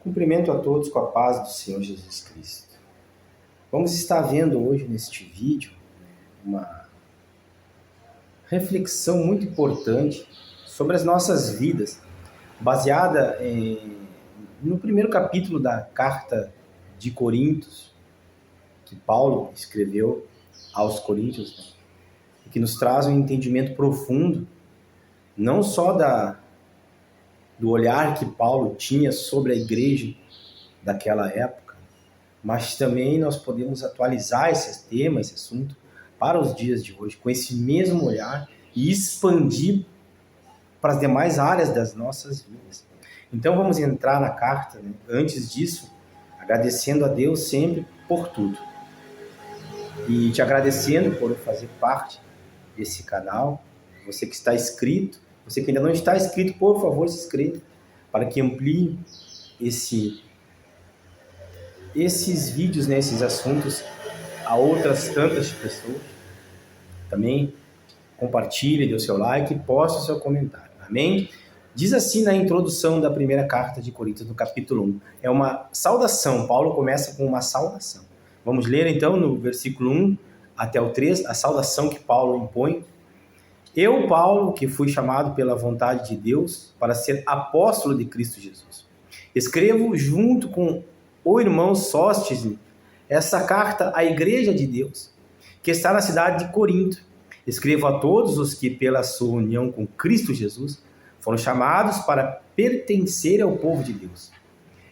Cumprimento a todos com a paz do Senhor Jesus Cristo. Vamos estar vendo hoje neste vídeo uma reflexão muito importante sobre as nossas vidas, baseada no primeiro capítulo da carta de Coríntios, que Paulo escreveu aos Coríntios, que nos traz um entendimento profundo, não só do olhar que Paulo tinha sobre a igreja daquela época, mas também nós podemos atualizar esse tema, esse assunto, para os dias de hoje, com esse mesmo olhar e expandir para as demais áreas das nossas vidas. Então vamos entrar na carta, né? Antes disso, agradecendo a Deus sempre por tudo. E te agradecendo por fazer parte desse canal, você que está inscrito, você que ainda não está inscrito, por favor, se inscreva, para que amplie esses vídeos, né, esses assuntos a outras tantas pessoas. Também compartilhe, dê o seu like e poste o seu comentário. Amém? Diz assim na introdução da primeira carta de Coríntios, no capítulo 1. É uma saudação. Paulo começa com uma saudação. Vamos ler então no versículo 1 até o 3, a saudação que Paulo impõe. Eu, Paulo, que fui chamado pela vontade de Deus para ser apóstolo de Cristo Jesus, escrevo junto com o irmão Sóstene essa carta à igreja de Deus, que está na cidade de Corinto. Escrevo a todos os que, pela sua união com Cristo Jesus, foram chamados para pertencer ao povo de Deus.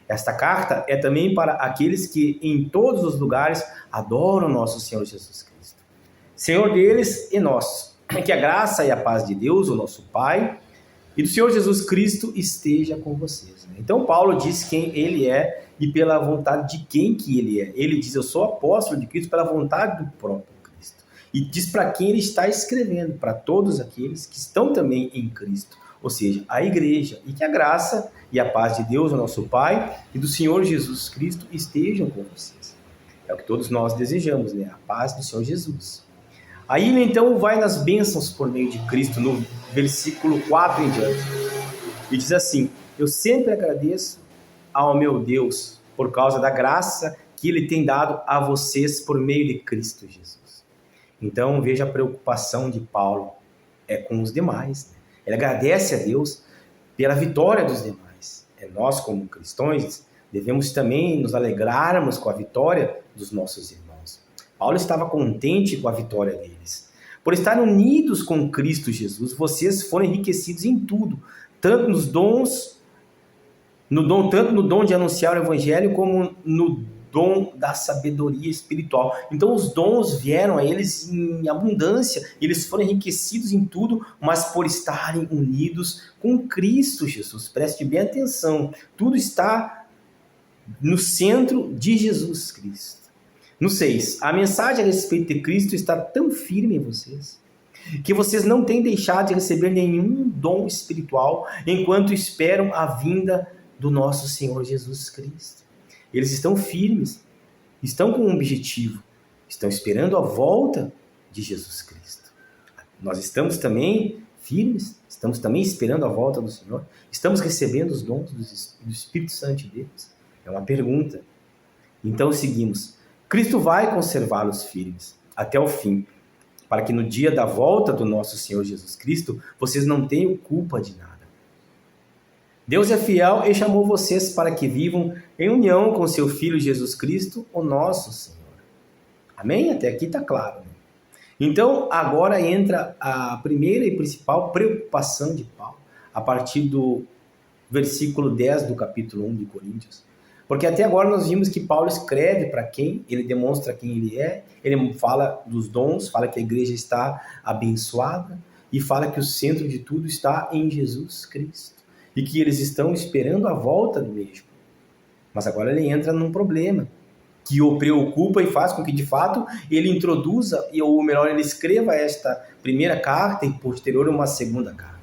Esta carta é também para aqueles que, em todos os lugares, adoram nosso Senhor Jesus Cristo, Senhor deles e nosso. Que a graça e a paz de Deus, o nosso Pai, e do Senhor Jesus Cristo esteja com vocês. Então Paulo diz quem ele é e pela vontade de quem que ele é. Ele diz, eu sou apóstolo de Cristo pela vontade do próprio Cristo. E diz para quem ele está escrevendo, para todos aqueles que estão também em Cristo, ou seja, a igreja. E que a graça e a paz de Deus, o nosso Pai, e do Senhor Jesus Cristo estejam com vocês. É o que todos nós desejamos, né? A paz do Senhor Jesus. Aí ele então vai nas bênçãos por meio de Cristo, no versículo 4 em diante. E diz assim, eu sempre agradeço ao meu Deus por causa da graça que ele tem dado a vocês por meio de Cristo Jesus. Então veja a preocupação de Paulo com os demais. Ele agradece a Deus pela vitória dos demais. Nós como cristãos devemos também nos alegrarmos com a vitória dos nossos irmãos. Paulo estava contente com a vitória deles. Por estar unidos com Cristo Jesus, vocês foram enriquecidos em tudo, tanto nos dons, tanto no dom de anunciar o evangelho, como no dom da sabedoria espiritual. Então os dons vieram a eles em abundância, eles foram enriquecidos em tudo, mas por estarem unidos com Cristo Jesus. Preste bem atenção, tudo está no centro de Jesus Cristo. No 6, a mensagem a respeito de Cristo está tão firme em vocês, que vocês não têm deixado de receber nenhum dom espiritual, enquanto esperam a vinda do nosso Senhor Jesus Cristo. Eles estão firmes, estão com um objetivo, estão esperando a volta de Jesus Cristo. Nós estamos também firmes, estamos também esperando a volta do Senhor, estamos recebendo os dons do Espírito Santo de Deus? É uma pergunta. Então seguimos. Cristo vai conservá-los firmes até o fim, para que no dia da volta do nosso Senhor Jesus Cristo, vocês não tenham culpa de nada. Deus é fiel e chamou vocês para que vivam em união com seu Filho Jesus Cristo, o nosso Senhor. Amém? Até aqui está claro, né? Então, agora entra a primeira e principal preocupação de Paulo, a partir do versículo 10 do capítulo 1 de Coríntios. Porque até agora nós vimos que Paulo escreve para quem, ele demonstra quem ele é, ele fala dos dons, fala que a igreja está abençoada e fala que o centro de tudo está em Jesus Cristo e que eles estão esperando a volta do mesmo. Mas agora ele entra num problema que o preocupa e faz com que de fato ele introduza, ou melhor, ele escreva esta primeira carta e posterior uma segunda carta.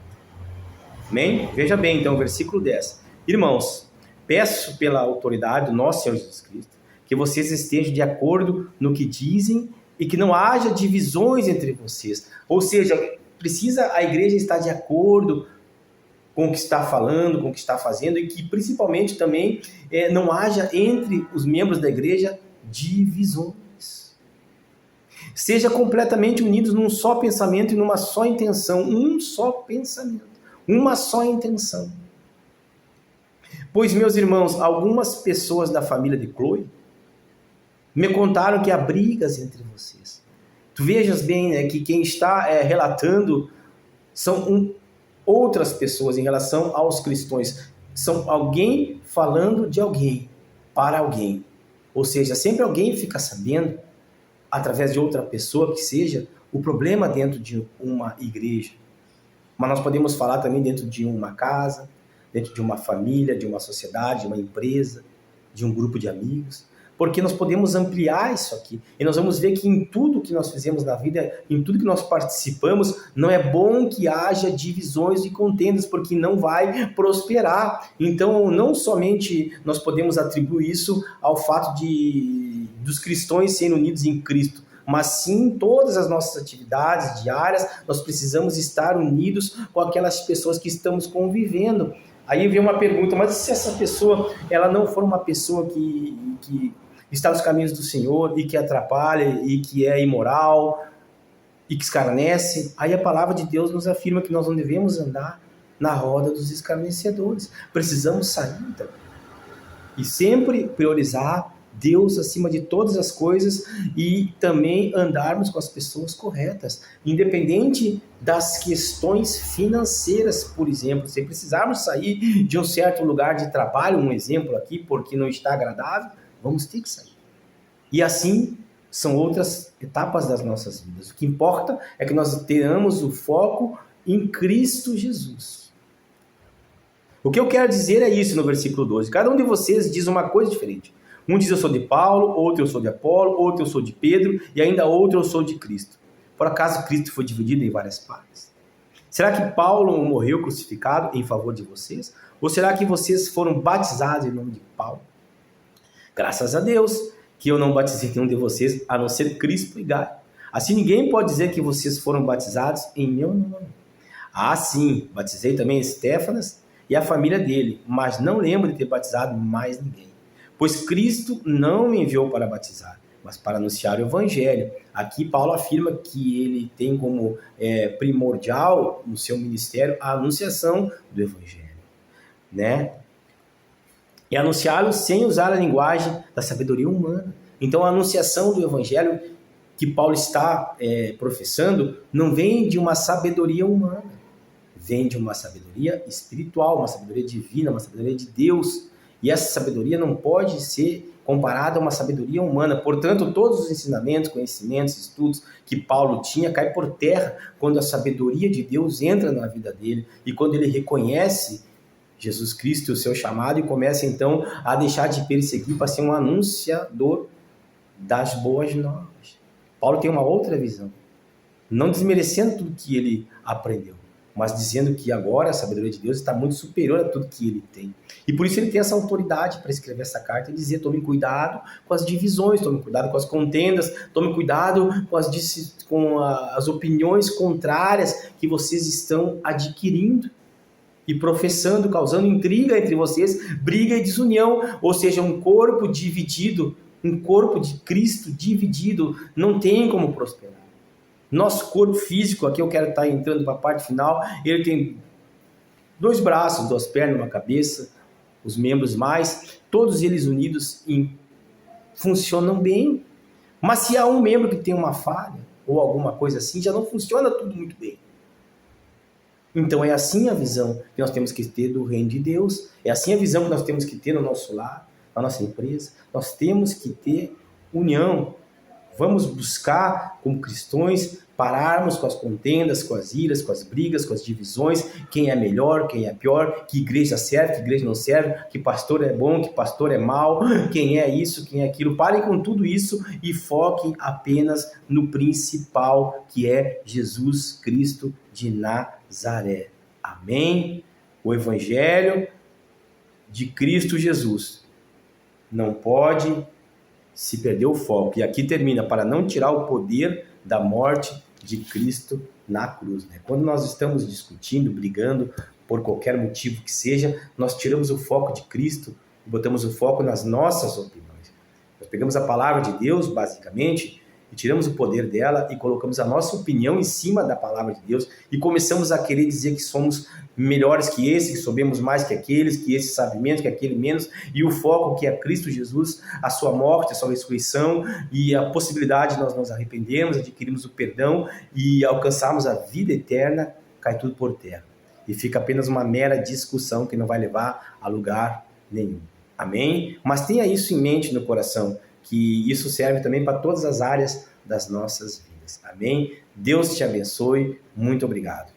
Amém? Veja bem então o versículo 10. Irmãos, peço pela autoridade do nosso Senhor Jesus Cristo que vocês estejam de acordo no que dizem e que não haja divisões entre vocês. Ou seja, precisa a igreja estar de acordo com o que está falando, com o que está fazendo, e que principalmente também não haja entre os membros da igreja divisões. Seja completamente unidos num só pensamento e numa só intenção, um só pensamento, uma só intenção. Pois, meus irmãos, algumas pessoas da família de Chloe me contaram que há brigas entre vocês. Tu vejas bem, né, que quem está relatando são outras pessoas em relação aos cristãos. São alguém falando de alguém para alguém. Ou seja, sempre alguém fica sabendo, através de outra pessoa que seja, o problema dentro de uma igreja. Mas nós podemos falar também dentro de uma casa, dentro de uma família, de uma sociedade, de uma empresa, de um grupo de amigos. Porque nós podemos ampliar isso aqui. E nós vamos ver que em tudo que nós fizemos na vida, em tudo que nós participamos, não é bom que haja divisões e contendas, porque não vai prosperar. Então, não somente nós podemos atribuir isso ao fato dos cristãos serem unidos em Cristo, mas sim todas as nossas atividades diárias, nós precisamos estar unidos com aquelas pessoas que estamos convivendo. Aí vem uma pergunta, mas se essa pessoa ela não for uma pessoa que está nos caminhos do Senhor e que atrapalha e que é imoral e que escarnece, aí a palavra de Deus nos afirma que nós não devemos andar na roda dos escarnecedores. Precisamos sair então. E sempre priorizar Deus acima de todas as coisas e também andarmos com as pessoas corretas, independente das questões financeiras, por exemplo. Se precisarmos sair de um certo lugar de trabalho, um exemplo aqui, porque não está agradável, vamos ter que sair. E assim são outras etapas das nossas vidas. O que importa é que nós tenhamos o foco em Cristo Jesus. O que eu quero dizer é isso no versículo 12. Cada um de vocês diz uma coisa diferente. Um diz eu sou de Paulo, outro eu sou de Apolo, outro eu sou de Pedro e ainda outro eu sou de Cristo. Por acaso Cristo foi dividido em várias partes? Será que Paulo morreu crucificado em favor de vocês? Ou será que vocês foram batizados em nome de Paulo? Graças a Deus que eu não batizei nenhum de vocês, a não ser Crispo e Gaio. Assim ninguém pode dizer que vocês foram batizados em meu nome. Ah, sim, batizei também Estéfanas e a família dele, mas não lembro de ter batizado mais ninguém. Pois Cristo não me enviou para batizar, mas para anunciar o Evangelho. Aqui Paulo afirma que ele tem como primordial no seu ministério a anunciação do Evangelho, né? E anunciá-lo sem usar a linguagem da sabedoria humana. Então a anunciação do Evangelho que Paulo está professando não vem de uma sabedoria humana, vem de uma sabedoria espiritual, uma sabedoria divina, uma sabedoria de Deus. E essa sabedoria não pode ser comparada a uma sabedoria humana. Portanto, todos os ensinamentos, conhecimentos, estudos que Paulo tinha caem por terra quando a sabedoria de Deus entra na vida dele e quando ele reconhece Jesus Cristo e o seu chamado e começa então a deixar de perseguir para ser um anunciador das boas novas. Paulo tem uma outra visão, não desmerecendo tudo que ele aprendeu, mas dizendo que agora a sabedoria de Deus está muito superior a tudo que ele tem. E por isso ele tem essa autoridade para escrever essa carta e dizer: tome cuidado com as divisões, tome cuidado com as contendas, tome cuidado com as opiniões contrárias que vocês estão adquirindo e professando, causando intriga entre vocês, briga e desunião. Ou seja, um corpo dividido, um corpo de Cristo dividido, não tem como prosperar. Nosso corpo físico, aqui eu quero estar entrando para a parte final, ele tem 2 braços, 2 pernas, uma cabeça, os membros mais, todos eles unidos funcionam bem. Mas se há um membro que tem uma falha, ou alguma coisa assim, já não funciona tudo muito bem. Então é assim a visão que nós temos que ter do reino de Deus, é assim a visão que nós temos que ter no nosso lar, na nossa empresa. Nós temos que ter união. Vamos buscar, como cristãos, pararmos com as contendas, com as iras, com as brigas, com as divisões, quem é melhor, quem é pior, que igreja serve, que igreja não serve, que pastor é bom, que pastor é mau, quem é isso, quem é aquilo. Parem com tudo isso e foquem apenas no principal, que é Jesus Cristo de Nazaré. Amém? O Evangelho de Cristo Jesus não pode se perder o foco. E aqui termina: para não tirar o poder da morte de Cristo na cruz. Quando nós estamos discutindo, brigando por qualquer motivo que seja, nós tiramos o foco de Cristo e botamos o foco nas nossas opiniões. Nós pegamos a palavra de Deus, basicamente, e tiramos o poder dela e colocamos a nossa opinião em cima da palavra de Deus e começamos a querer dizer que somos melhores que esse, que sabemos mais que aqueles, que esse sabe menos, que aquele menos, e o foco que é Cristo Jesus, a sua morte, a sua ressurreição e a possibilidade de nós nos arrependermos, adquirirmos o perdão e alcançarmos a vida eterna, cai tudo por terra. E fica apenas uma mera discussão que não vai levar a lugar nenhum. Amém? Mas tenha isso em mente no coração, que isso serve também para todas as áreas das nossas vidas. Amém? Deus te abençoe. Muito obrigado.